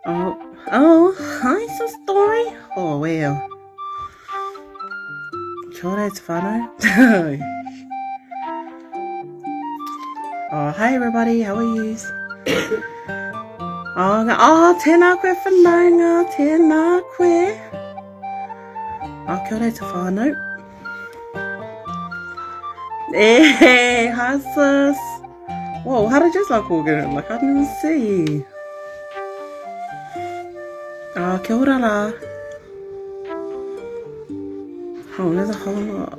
Hi, sis Story. Oh, well. Kia ora, te whānau. Hi everybody, how are you? Tēnā koe whanaunga, tēnā koe. Kia ora, te whānau. Hey, hi sis. Whoa, how did you like walking? Like, I didn't even see. Kia ora rā. Oh, there's a whole lot.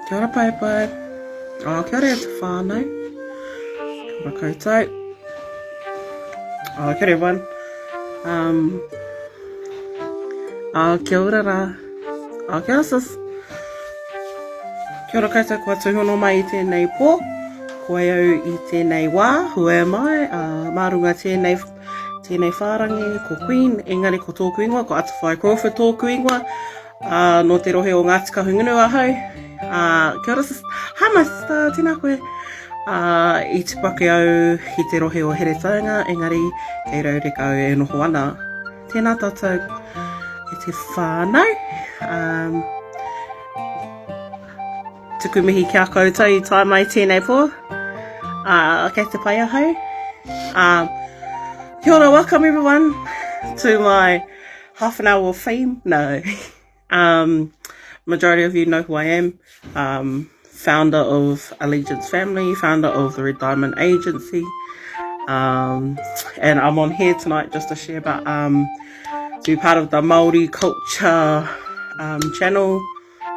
Kia ora pai pai. Kia ora te whānau. Kia ora koutou. Kia ora everyone. Kia ora rā. Kia ora sis. Kia ora koutou, kua tuhono mai I tēnei pō. Koe au I tēnei wā, who am I? Mārunga tēnei whārangi, ko Queen, engari ko tōku ingoa, ko Atawhai Crawford tōku ingoa, no te rohe o Ngāti Kahungunu ahau. Kia ora sis, hama sister, tēnā koe. I te pake au I te rohe o Heretaunga, engari kei raureka au e noho ana. Tēnā tātou I te whānau. Tuku mihi kia koutou I tai mai tēnei pō. Kei te pai ahau. Kia ora, welcome everyone to my half an hour of fame. No. Majority of you know who I am. Founder of Allegiance Family, founder of the Red Diamond Agency. And I'm on here tonight just to share about, to be part of the Maori Culture channel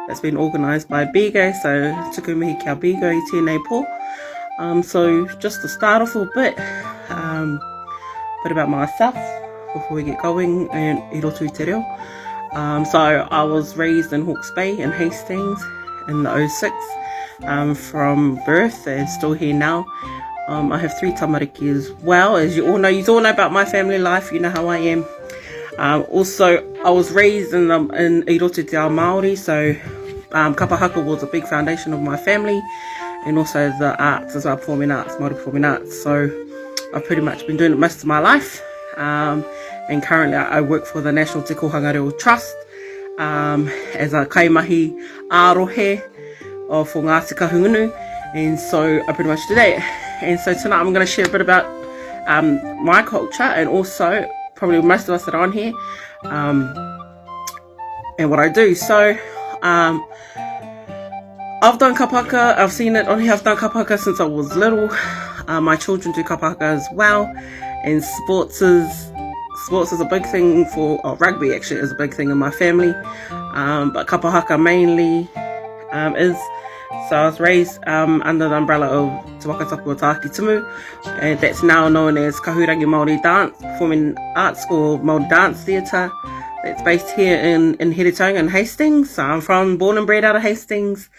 that's been organised by BIGO. So, tuku mihi kia BIGO I tēnei pō. So, just to start off a bit about myself before we get going and I roto I te reo. So I was raised in Hawke's Bay in Hastings in the 06 from birth and still here now. I have 3 tamariki as well. As you all know about my family life, you know how I am. Also, I was raised in I roto te ao Maori, so kapahaka was a big foundation of my family, and also the arts as well, performing arts, Māori performing arts. So I've pretty much been doing it most of my life, and currently I work for the National Te Kohanga Reo Trust as a kaimahi ārohe for Ngāti Kahungunu, and so I pretty much do that. And so tonight I'm going to share a bit about my culture, and also probably most of us that are on here, and what I do. So I've done kapaka, I've seen it on here, I've done kapaka since I was little. My children do kapaka as well, and sports is a big thing for, rugby actually is a big thing in my family, but kapahaka mainly is. So I was raised under the umbrella of Te Wakatapu o Tāki Tumu, and that's now known as Kahurangi Māori Dance Performing Arts or Māori Dance Theatre. That's based here in Heretaunga in Hastings. So I'm born and bred out of Hastings.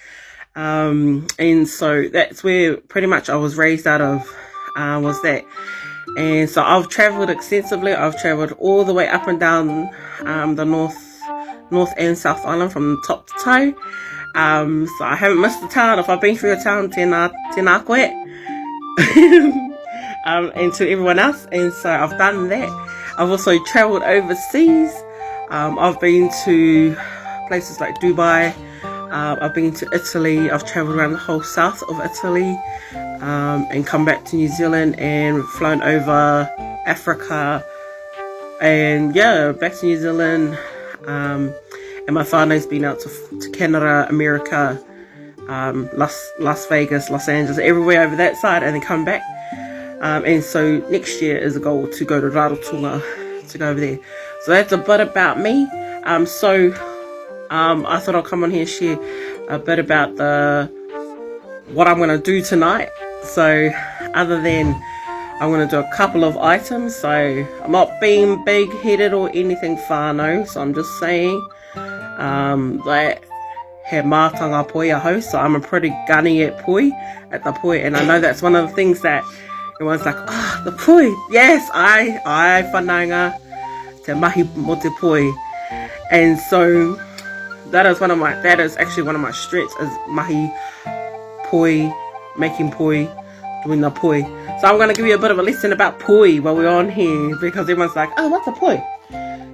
And so that's where pretty much I was raised out of, was that. And so I've travelled extensively. I've travelled all the way up and down the North and South Island from top to toe. So I haven't missed a town. If I've been through a town, tēnā koe. And to everyone else. And so I've done that. I've also travelled overseas. I've been to places like Dubai. I've been to Italy. I've travelled around the whole south of Italy, and come back to New Zealand and flown over Africa, and back to New Zealand. And my whānau's been out to Canada, America, Las Vegas, Los Angeles, everywhere over that side, and then come back. And so next year is a goal to go to Rarotonga, to go over there. So that's a bit about me. I thought I'll come on here and share a bit about what I'm going to do tonight. So other than I'm going to do a couple of items, so I'm not being big-headed or anything whānau, so I'm just saying that he mātanga poi ahau, so I'm a pretty gunny at the poi, and I know that's one of the things that everyone's like, the poi, yes, I whanaunga te mahi mo te poi. And so that is actually one of my strengths, is mahi poi, making poi. doing the poi. So I'm going to give you a bit of a lesson about poi while we're on here, because everyone's like, oh, what's a poi?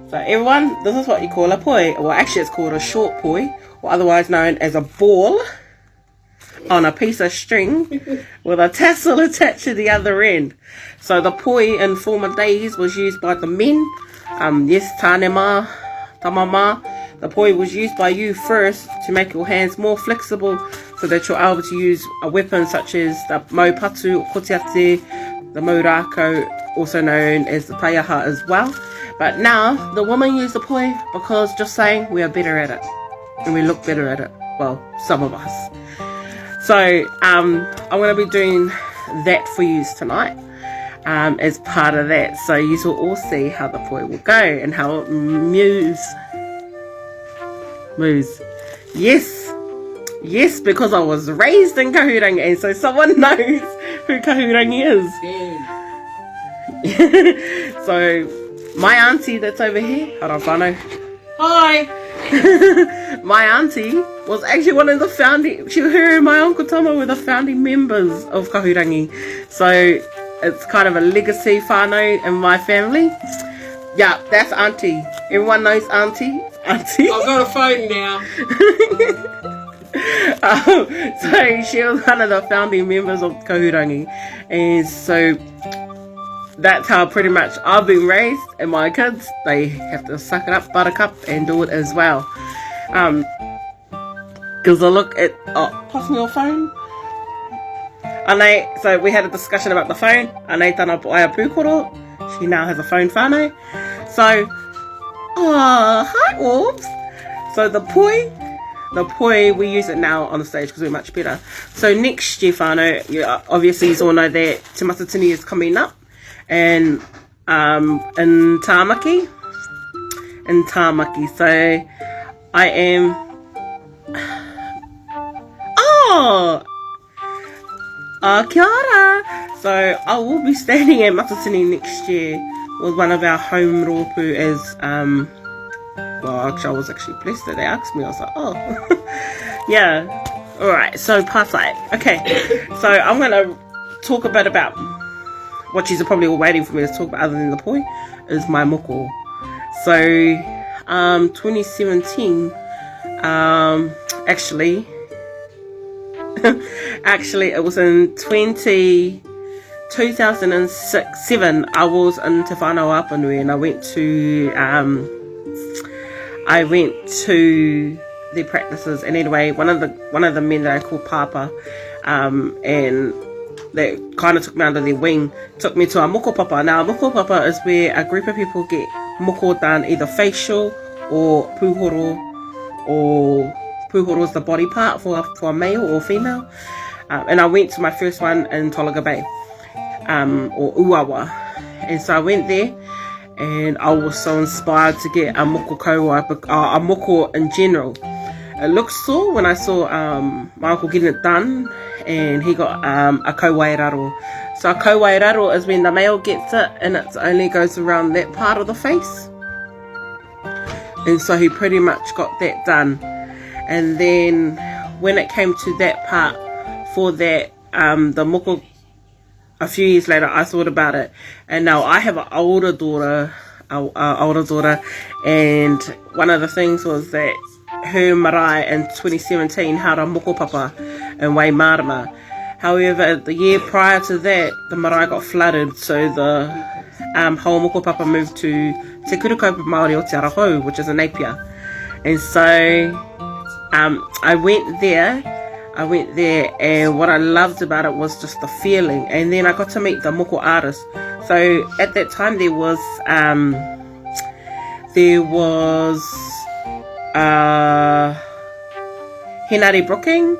So everyone, this is what you call a poi. Well, actually it's called a short poi, or otherwise known as a ball on a piece of string with a tassel attached to the other end. So the poi in former days was used by the men. Yes, tanema, tamama. The poi was used by you first to make your hands more flexible so that you're able to use a weapon such as the maupatu, kotiate, the maurako, also known as the taiaha as well. But now the women use the poi because, just saying, we are better at it and we look better at it. Well, some of us. So I'm going to be doing that for you tonight as part of that. So you will all see how the poi will go and how it moves. Yes, because I was raised in Kahurangi, and so someone knows who Kahurangi is. So my auntie that's over here, Harapano. Hi. My auntie was actually one of the founding, her and my uncle Tama were the founding members of Kahurangi. So it's kind of a legacy whānau in my family. Yeah, that's auntie. Everyone knows auntie. Auntie. I've got a phone now. So she was one of the founding members of Kahurangi. And so that's how pretty much I've been raised, and my kids, they have to suck it up, buttercup, and do it as well. Because I look at, pass me your phone. So we had a discussion about the phone. Anei tana poaya pūkoro. She now has a phone whānau. So, hi Orbs. So the poi, we use it now on the stage because we're much better. So next year whānau, obviously you all know that Te Matatini is coming up. And in Tāmaki, so I am kia ora. So I will be standing at Matatini next year with one of our home rōpū as well, actually I was actually blessed that they asked me. I was like, oh yeah, alright, so Pasai. Okay, so I'm gonna talk a bit about what you're probably all waiting for me to talk about, other than the poi, is my moko. So, 2017, actually, it was in 2007, I was in Te Whanau Apanui, and I went to their practices. And anyway, one of the men that I call Papa, and that kind of took me under their wing, took me to a moko papa. Now, a moko papa is where a group of people get moko done, either facial or puhoro, or puhoro is the body part for a male or female. And I went to my first one in Tolaga Bay, or Uawa. And so I went there, and I was so inspired to get a moko kaua, a moko in general. It looked sore when I saw my uncle getting it done, and he got a kauairaro. So a kauairaro is when the male gets it, and it only goes around that part of the face. And so he pretty much got that done. And then when it came to that part for that, the moko, a few years later, I thought about it. And now I have an older daughter, and one of the things was that her marae in 2017 had a moko papa in Waimarama. However, the year prior to that, the marae got flooded, so the whole moko papa moved to Te Kurukopa Maori o Te Arahau, which is a Napier. And so I went there, and what I loved about it was just the feeling. And then I got to meet the moko artist. So at that time there was Henare Brooking,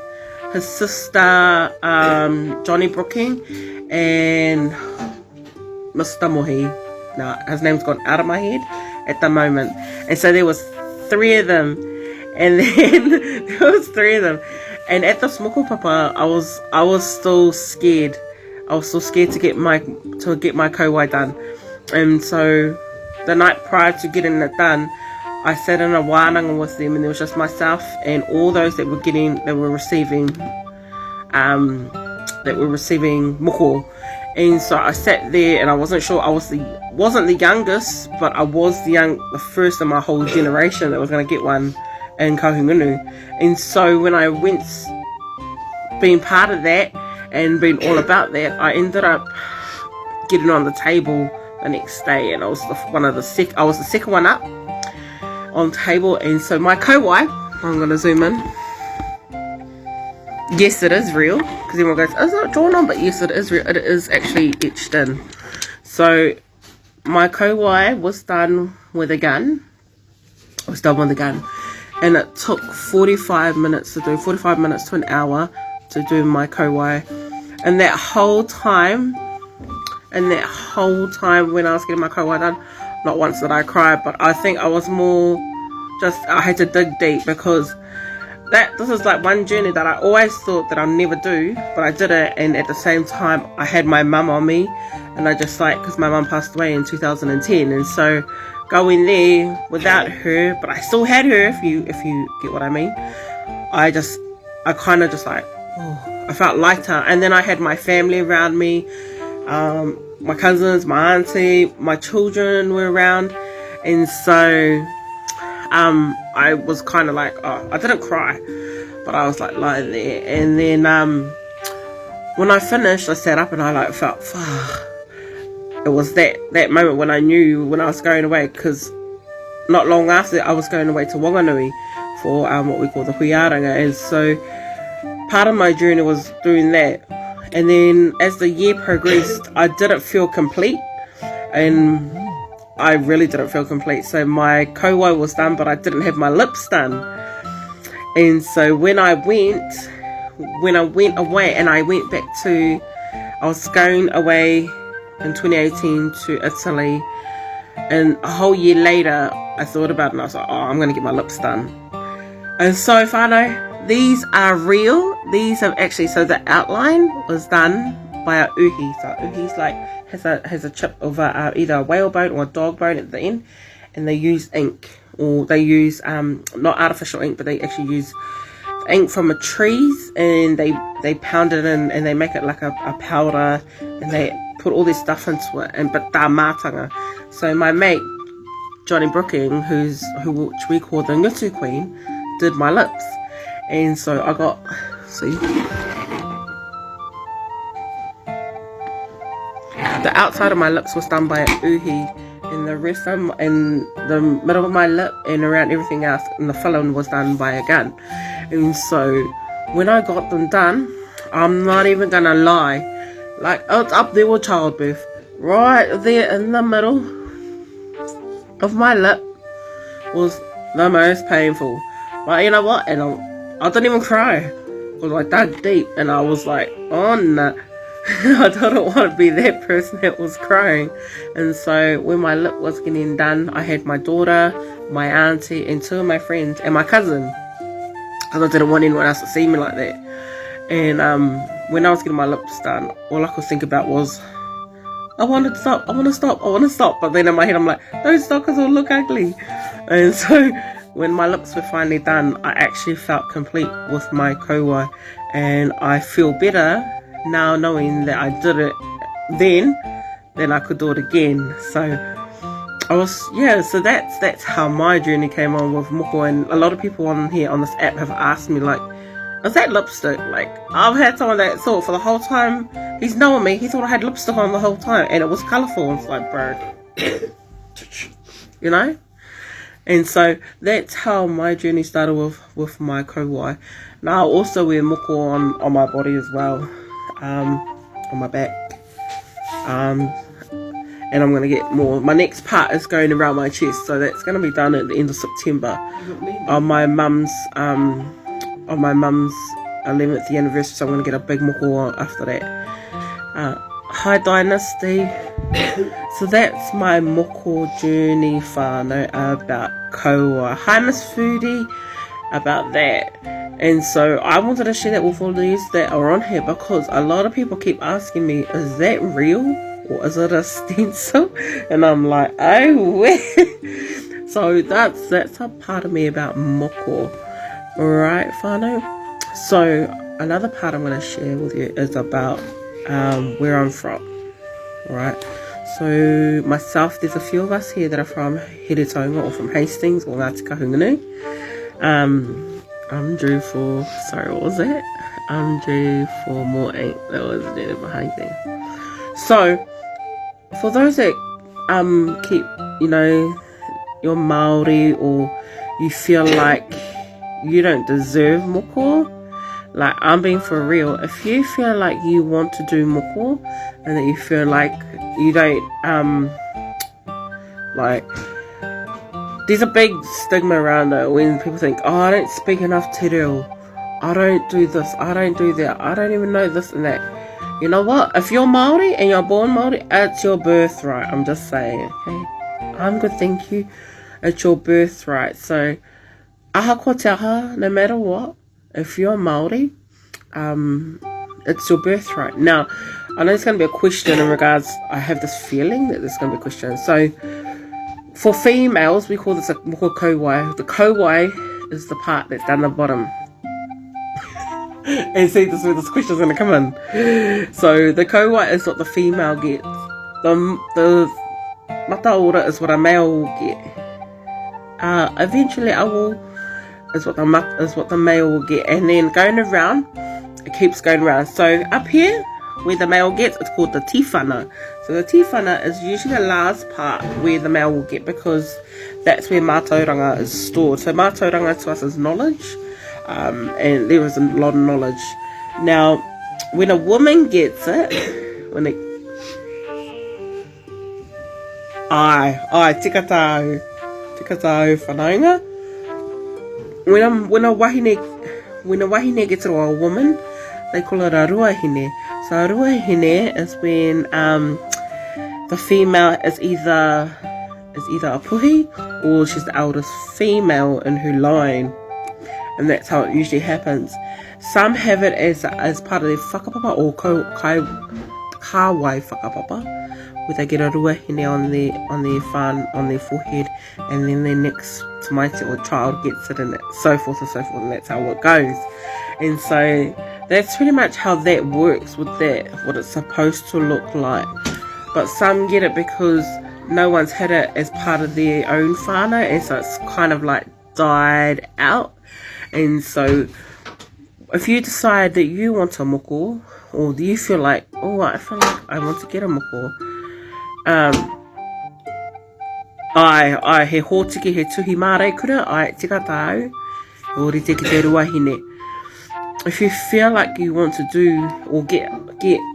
his sister Johnny Brooking, and Mr. Mohi. Now his name's gone out of my head at the moment. And so there was three of them, and then and at the moko papa, I was still scared. I was so scared to get my kauai done. And so the night prior to getting it done, I sat in a wānanga with them, and there was just myself and all those that were receiving that were receiving moko. And so I sat there and I wasn't sure. I wasn't the youngest, but I was the first in my whole generation that was going to get one in Kahungunu. And so when I went being part of that and being all about that, I ended up getting on the table the next day, and I was I was the second one up on table. And so my kowai, I'm going to zoom in. Yes, it is real, because everyone goes, is it drawn on? But yes, it is real. It is actually etched in. So my kowai was done with a gun. It was done with a gun, and it took 45 minutes to do, 45 minutes to an hour to do my kowai. And that whole time when I was getting my kowai done, not once did I cry, but I think I was more just, I had to dig deep, because this is like one journey that I always thought that I'll never do, but I did it. And at the same time, I had my mum on me, and I just because my mum passed away in 2010, and so going there without her, but I still had her, if you get what I mean. I kind of just I felt lighter. And then I had my family around me, my cousins, my auntie, my children were around, and so I was kind of I didn't cry, but I was lying there. And then when I finished, I sat up and I felt, it was that moment when I knew when I was going away, because not long after I was going away to Wanganui for what we call the huiaranga. And so part of my journey was doing that. And then as the year progressed, I didn't feel complete, and I really didn't feel complete. So my kowai was done, but I didn't have my lips done. And so when I went away, and I went back I was going away in 2018 to Italy, and a whole year later I thought about it, and I was like, I'm going to get my lips done. And so whānau, these are real. These have actually, so the outline was done by a uhi. So uhi's has a chip of either a whale bone or a dog bone at the end, and they use ink, or they use not artificial ink, but they actually use ink from a trees, and they pound it in, and they make it like a powder, and they put all this stuff into it, but tā mātanga. So my mate Johnny Brooking, which we call the Ngutu Queen, did my lips. And so I got, the outside of my lips was done by a uhi, and the rest of in the middle of my lip and around everything else, and the filling was done by a gun. And so when I got them done, I'm not even gonna lie, it's up there with childbirth, right there in the middle of my lip was the most painful. But you know what? And I didn't even cry, because I dug deep, and I was like, oh no. I didn't want to be that person that was crying. And so when my lip was getting done, I had my daughter, my auntie, and two of my friends, and my cousin, because I didn't want anyone else to see me like that. And when I was getting my lips done, all I could think about was, I want to stop, but then in my head I'm like, don't stop, because it'll look ugly. And so when my lips were finally done, I actually felt complete with my kowai, and I feel better now knowing that I did it then I could do it again. So so that's how my journey came on with moko. And a lot of people on here on this app have asked me, is that lipstick? I've had someone that thought for the whole time he's known me, he thought I had lipstick on the whole time, and it was colourful. And it's like, bro, you know. And so that's how my journey started with my kowai. Now I also wear moko on my body as well. On my back, and I'm going to get more. My next part is going around my chest, so that's going to be done at the end of September on my mum's 11th anniversary. So I'm going to get a big moko after that. Hi Dynasty. So that's my moko journey whānau about kowai. Hi Miss Foodie, about that. And so I wanted to share that with all of these that are on here, because a lot of people keep asking me, is that real or is it a stencil? And I'm like, oh wait. So that's a part of me about moko. Alright, whānau. So another part I'm going to share with you is about where I'm from, right? So myself, there's a few of us here that are from Hiritonga or from Hastings or Ngāti Kahungunu. I'm due for, sorry, what was that? I'm due for more ink. That was the behind thing. So, for those that keep, you're Maori or you feel like you don't deserve moko, like I'm being for real. If you feel like you want to do moko and that you feel like you don't, like, there's a big stigma around it when people think, oh, I don't speak enough te reo, I don't do this, I don't do that, I don't even know this and that. You know what? If you're Maori and you're born Maori, it's your birthright. I'm just saying, okay? I'm good, thank you. It's your birthright. So, aha ko te aha, no matter what. If you're Maori, it's your birthright. Now, I know there's going to be a question in regards, I have this feeling that there's going to be a question. So, for females, we call this a moko kauai. The kauai is the part that's down the bottom. And see, this is where this question's going to come in. So, the kauai is what the female gets. The mataora is what a male will get. Eventually, is what the male will get. And then going around, it keeps going around. So, up here, where the male gets, it's called the tifana. So the tifana is usually the last part where the male will get, because that's where mātauranga is stored. So mātauranga to us is knowledge, and there is a lot of knowledge. Now, when a woman gets it, tikatau whanaunga. When a wahine gets it, or a woman, they call it a ruahine. So a ruahine is when the female is either a puhi or she's the eldest female in her line, and that's how it usually happens. Some have it as part of their whakapapa or kawai whakapapa, where they get a ruahine on their forehead, and then their next tamaiti or child gets it, and so forth and so forth, and that's how it goes. And so that's pretty much how that works with that, what it's supposed to look like. But some get it because no one's had it as part of their own whānau, and so it's kind of like died out. And so if you decide that you want a moko, or do you feel like, oh, I feel like I want to get a moko, he hōtiki, he tuhi mārei kura, tikatau, ori te ki te ruahine. If you feel like you want to do or get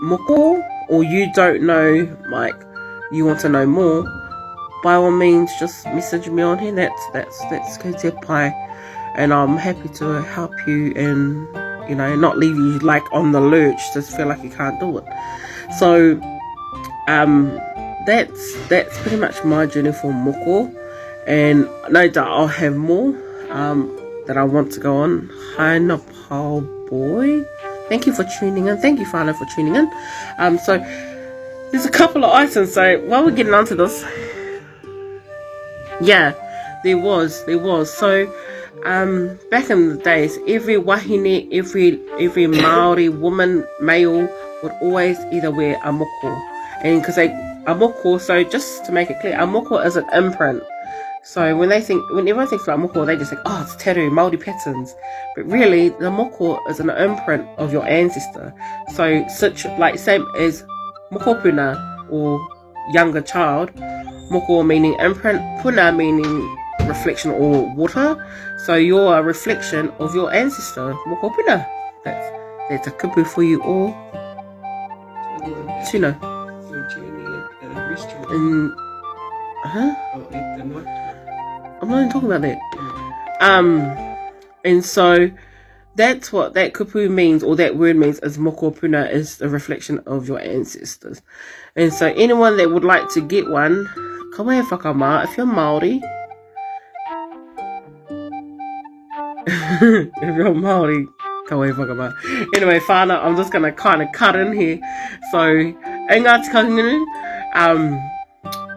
moko, or you don't know, like you want to know more, by all means just message me on here. That's ko te pai, and I'm happy to help you and not leave you like on the lurch, just feel like you can't do it. So that's pretty much my journey for moko, and no doubt I'll have more that I want to go on. Hi Nepal boy, thank you for tuning in. Thank you, Whānau, for tuning in. So there's a couple of items. So while we're getting onto this, yeah, there was. So back in the days, every wahine, every Maori woman, male, would always either wear a moko, and because a moko. So just to make it clear, a moko is an imprint. So when everyone thinks about moko, they just think, oh, it's teru, Maori patterns. But really, the moko is an imprint of your ancestor. So like same as moko puna, or younger child, moko meaning imprint, puna meaning reflection or water. So you're a reflection of your ancestor, moko puna. That's a kupu for you all to know. And I'm not even talking about that. And so that's what that kupu means, or that word means, is moko puna, is a reflection of your ancestors. And so anyone that would like to get one, kawe whakama, if you're Maori, kawe whakama. Anyway, whānau, I'm just going to kind of cut in here. So, in Ngāti Kahungunu,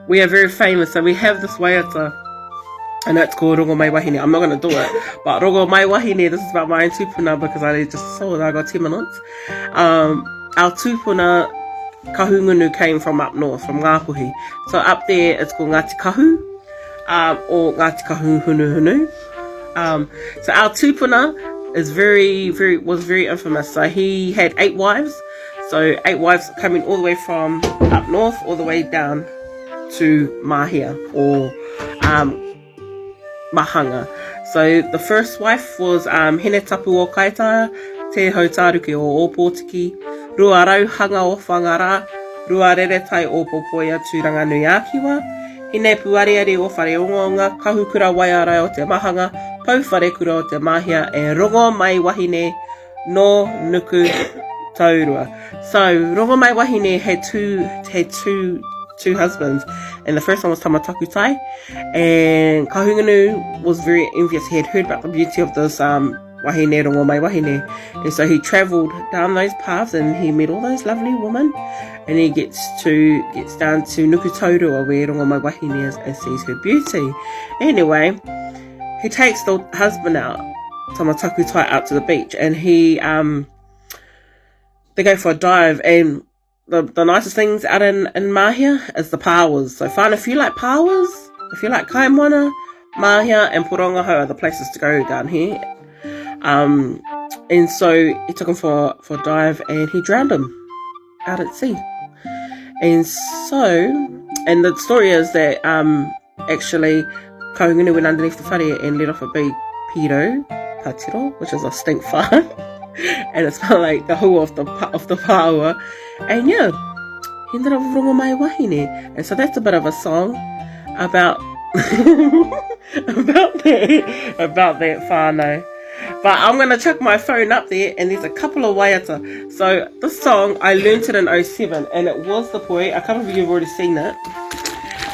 we are very famous. So we have this waiata and that's called Rongo Mai Wahine. I'm not going to do it, but Rongo Mai Wahine, this is about my tupuna because I just saw that I got 10 minutes. Our tupuna kahungunu came from up north, from Ngāpuhi. So up there, it's called Ngāti Kahu, or Ngāti Kahu Hunu Hunu. So our tupuna is was very infamous. So he had 8 wives. So 8 wives coming all the way from up north, all the way down to Mahia, or Mahanga. So the first wife was Hene Tapu o Kaitaia, Te Hautaruki o Opotiki, Rua Rauhanga o Whangara, Rua Reretai o Popoia Tūranga Nui Ākiwa, Hine Puareare o Whareongonga, Kahukura Waiarai o Te Mahanga, Pauwharekura o Te Mahia, and Rongo Mai Wahine no Nuku Taurua. So Rongo Mai Wahine had two husbands, and the first one was Tamatakutai, and Kahungunu was very envious. He had heard about the beauty of this Wahine, Rongo Mai Wahine, and so he travelled down those paths and he met all those lovely women, and he gets down to Nuku Taurua where Rongo Mai Wahine is, and sees her beauty. Anyway, he takes the husband out, Tamatakutai, out to the beach, and they go for a dive, and the nicest things out in Mahia is the powers. So fine, if you like powers, if you like Kaimwana, Mahia and Porongaho are the places to go down here. And so he took him for a dive, and he drowned him out at sea. And the story is that actually Kaungunu went underneath the whare and let off a big patiro, which is a stink fart. And it smelled like the whole of the power. And yeah, he ended up with Rongo Mai Wahine. And so that's a bit of a song about about that whānau. But I'm going to chuck my phone up there, and there's a couple of waiata. So this song, I learnt it in 07, and it was the poi. A couple of you have already seen it.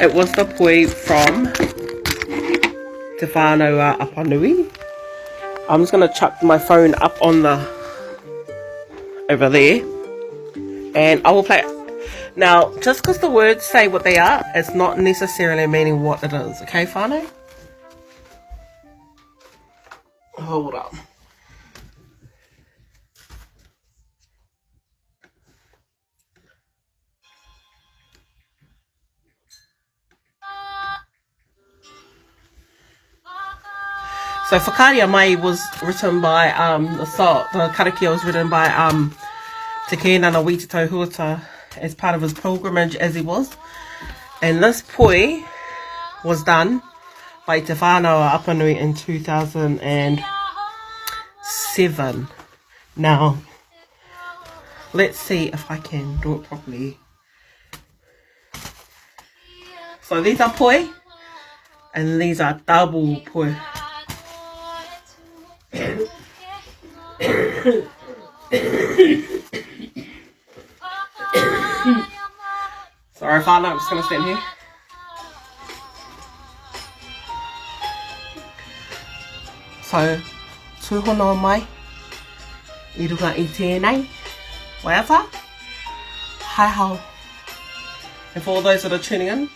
It was the poi from Te Whānau Apanui. I'm just going to chuck my phone up on over there, and I will play it. Now, just because the words say what they are, it's not necessarily meaning what it is. Okay, whānau? Hold up. So Whakaria Mai was written by the karakia was written by Te Kēnana Wītito Huata as part of his pilgrimage as he was. And this poi was done by Te Whānau Apanui in 2007. Now, let's see if I can do it properly. So these are poi, and these are double poi. Sorry, whānau, I'm just going to stand here. So, tūhono mai, I runga I tēnei, waiata, hai hau. And for all those that are tuning in,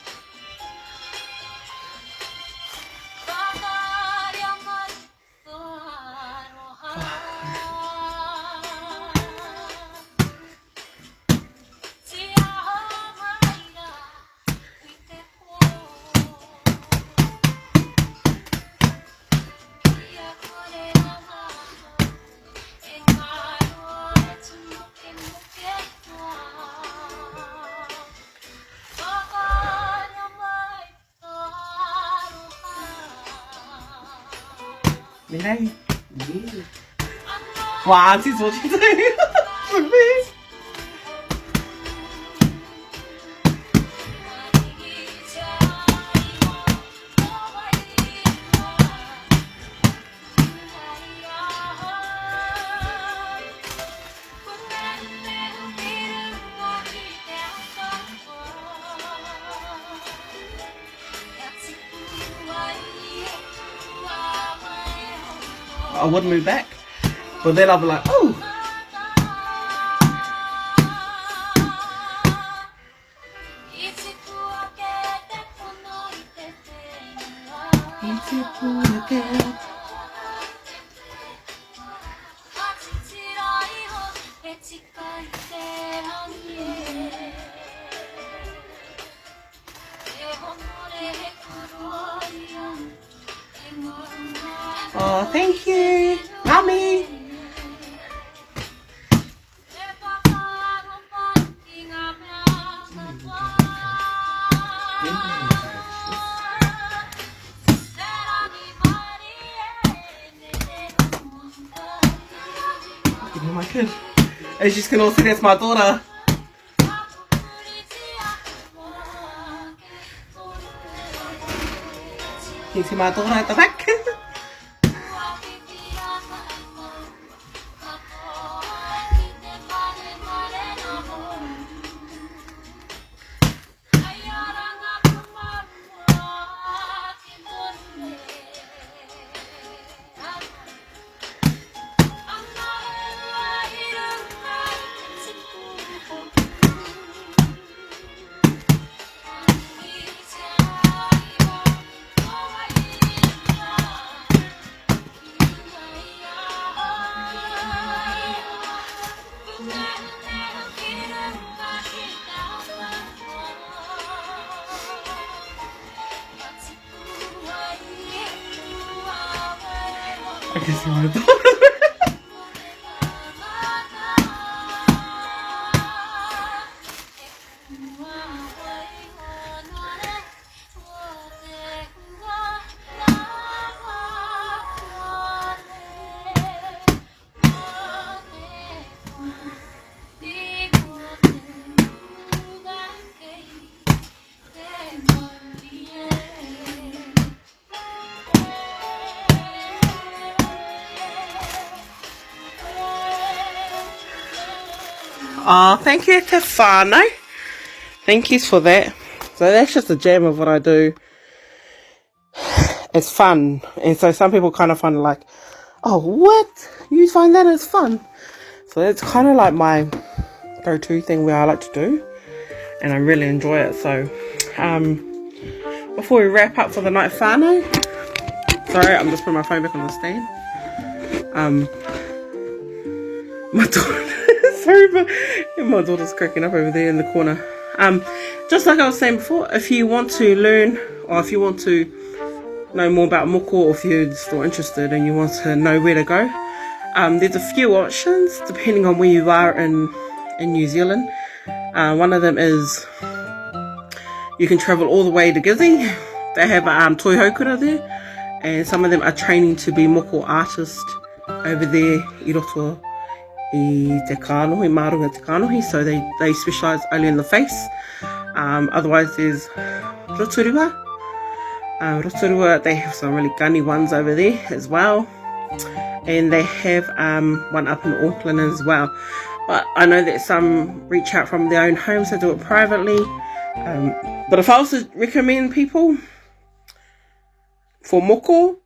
Mira. Wow, this is what she's doing. Please. I wouldn't move back, but then I'll be like, oh. Oh, thank you, Mommy. Oh my kid. As you can all see, that's my daughter. Can you see my daughter at the back? I can see my daughter. Oh, thank you, Tefano. Thank you for that. So that's just a gem of what I do. It's fun. And so some people kind of find like, oh, what? You find that as fun? So it's kind of like my go-to thing where I like to do. And I really enjoy it. So, before we wrap up for the night, whānau. Sorry, I'm just putting my phone back on the stand. My daughter, sorry, but my daughter's cracking up over there in the corner. Just like I was saying before, if you want to learn or if you want to know more about moko, or if you're still interested and you want to know where to go, there's a few options depending on where you are in New Zealand. One of them is you can travel all the way to Gizzy. They have toi haukura there, and some of them are training to be moko artists over there I roto I te kanohi, marunga te kanohi, so they specialise only in the face. Otherwise there's Rotorua. Rotorua, they have some really gunny ones over there as well. And they have one up in Auckland as well. But I know that some reach out from their own homes to do it privately. But if I was to recommend people for moko,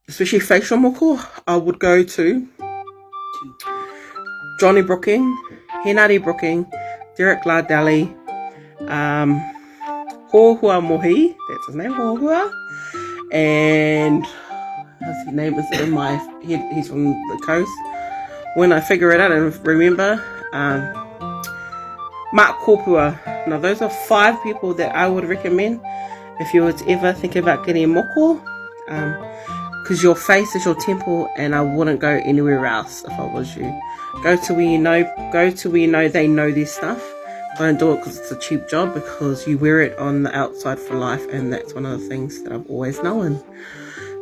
especially facial moko, I would go to Johnny Brooking, Henari Brooking, Derek Lardali, Hohua Mohi, that's his name, Hohua, and his name is in my head, he's from the coast. When I figure it out and remember, Mark Kopua. Now those are 5 people that I would recommend if you were to ever think about getting moko, because your face is your temple, and I wouldn't go anywhere else if I was you. Go to where you know they know their stuff. Don't do it because it's a cheap job, because you wear it on the outside for life, and that's one of the things that I've always known.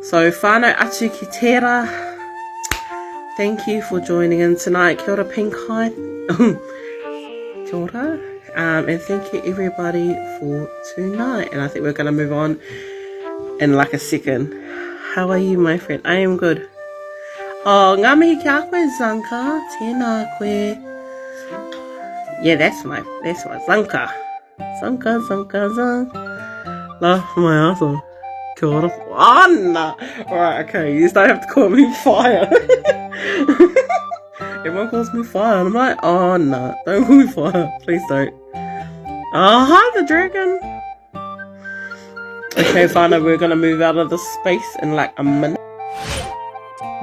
So whānau atu ki tērā. Thank you for joining in tonight. Kia ora Pink Eye. Kia ora. And thank you everybody for tonight. And I think we're going to move on in like a second. How are you, my friend? I am good. Oh, ngā mihi ki a koe, Zanka. Tēnā koe. Yeah, that's my Zanka. Zanka. Laugh my ass off. Kia ora. Anna! Alright, okay, you just don't have to call me fire. Everyone calls me fire, and I'm like, oh no, don't call me fire. Please don't. Oh, hi, the dragon. Okay, whānau, we're gonna move out of this space in like a minute.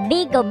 BIGO